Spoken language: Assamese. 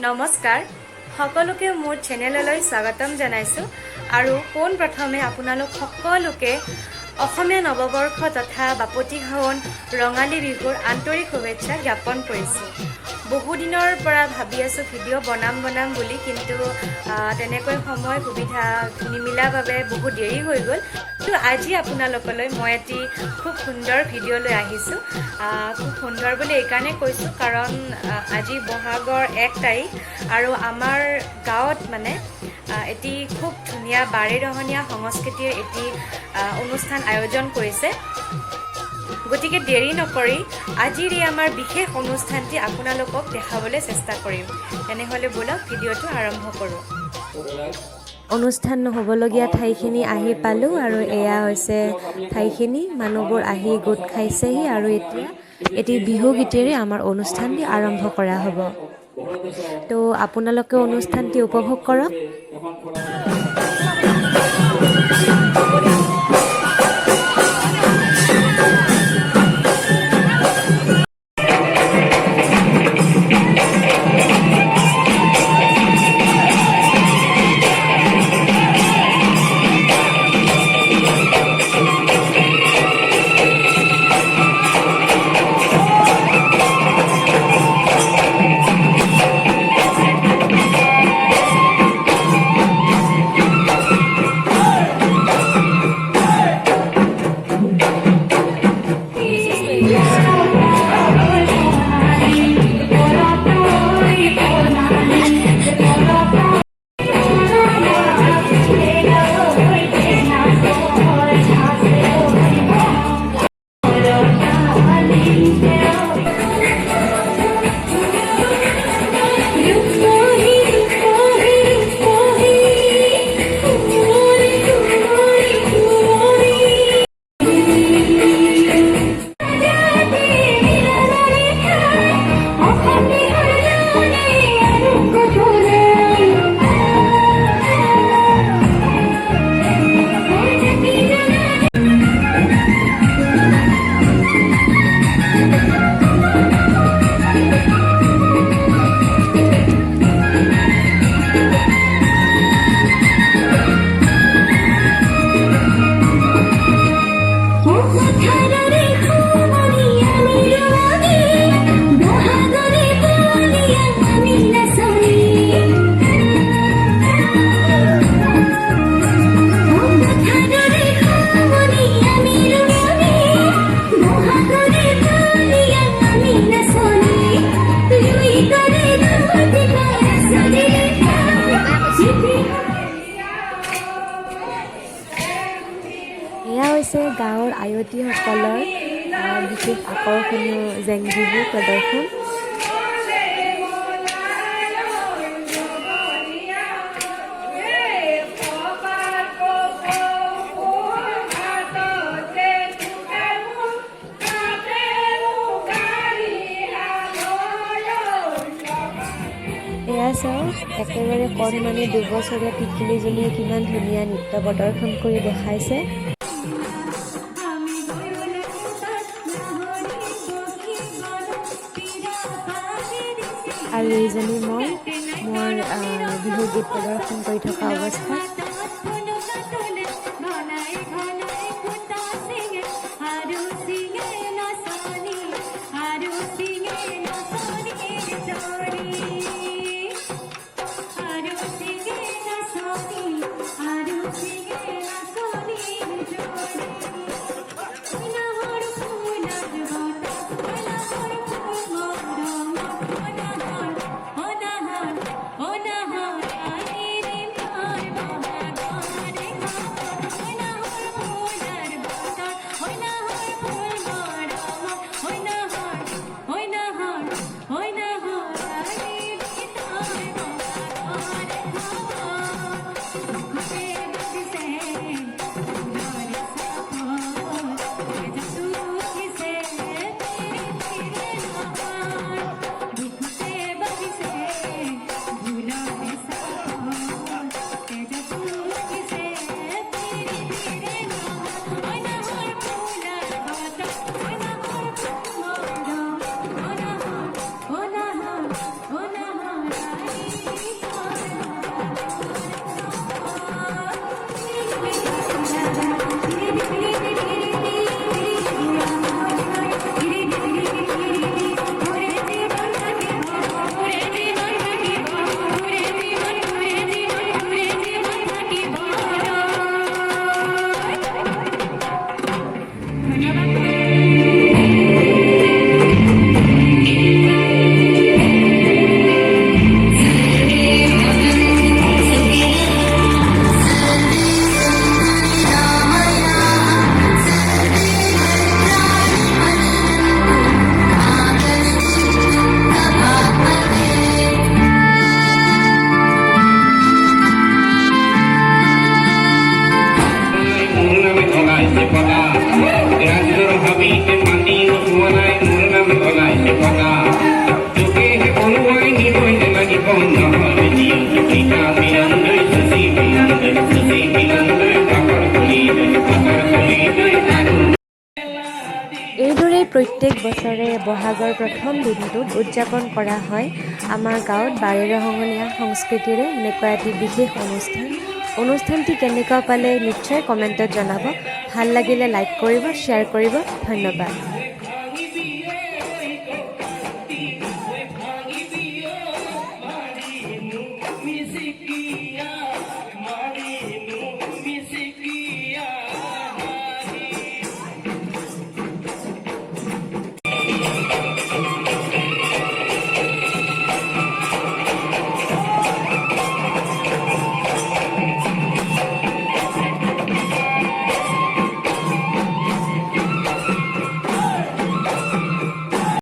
নমস্কাৰ সকলোকে মোৰ চেনেললৈ স্বাগতম জনাইছোঁ আৰু পোন প্ৰথমে আপোনালোক সকলোকে অসমীয়া নৱবৰ্ষ তথা বাপতি খাৱন ৰঙালী বিহুৰ আন্তৰিক শুভেচ্ছা জ্ঞাপন কৰিছোঁ। বহুদিনৰ পৰা ভাবি আছোঁ ভিডিঅ' বনাম বুলি, কিন্তু তেনেকৈ সময় সুবিধা নিমিলাৰ বাবে বহুত দেৰি হৈ গ'ল। কিন্তু আজি আপোনালোকলৈ মই এটি খুব সুন্দৰ ভিডিঅ' লৈ আহিছোঁ। খুব সুন্দৰ বুলি এইকাৰণে কৈছোঁ কাৰণ আজি বহাগৰ 1 তাৰিখ আৰু আমাৰ গাঁৱত এটি খুব ধুনীয়া বাৰেৰহণীয়া সংস্কৃতিৰ এটি অনুষ্ঠান আয়োজন কৰিছে। গতিকে দেৰি নকৰি আজিৰ এই আমাৰ বিশেষ অনুষ্ঠানটি আপোনালোকক দেখাবলৈ চেষ্টা কৰিম। তেনেহ'লে ব'লক ভিডিঅ'টো আৰম্ভ কৰোঁ। অনুষ্ঠান হ'বলগীয়া ঠাইখিনি আহি পালোঁ আৰু এয়া হৈছে ঠাইখিনি। মানুহবোৰ আহি গোট খাইছেহি আৰু এতিয়া এটি বিহু গীতেৰে আমাৰ অনুষ্ঠানটি আৰম্ভ কৰা হ'ব। তো আপোনালোকে অনুষ্ঠানটি উপভোগ কৰক। এয়া হৈছে গাঁৱৰ আয়তীসকলৰ বিশেষ আকৰ্ষণীয় জেং বিহু প্ৰদৰ্শন। এয়া চাওক, একেবাৰে কণমানি 2 বছৰীয়া টিকলিজনীয়ে কিমান ধুনীয়া নৃত্য প্ৰদৰ্শন কৰি দেখাইছে। আৰু এইজনী মোৰ বিহু গীত প্ৰদৰ্শন কৰি থকা অৱস্থাত। বহাগৰ প্ৰথম দিনটোত উদযাপন কৰা হয় আমাৰ গাঁৱত বাৰেৰহণীয়া সংস্কৃতিৰে এনেকুৱা এটি বিশেষ অনুষ্ঠানটি কেনেকুৱা পালে নিশ্চয় কমেণ্টত জনাব। ভাল লাগিলে লাইক কৰিব, শ্বেয়াৰ কৰিব। ধন্যবাদ।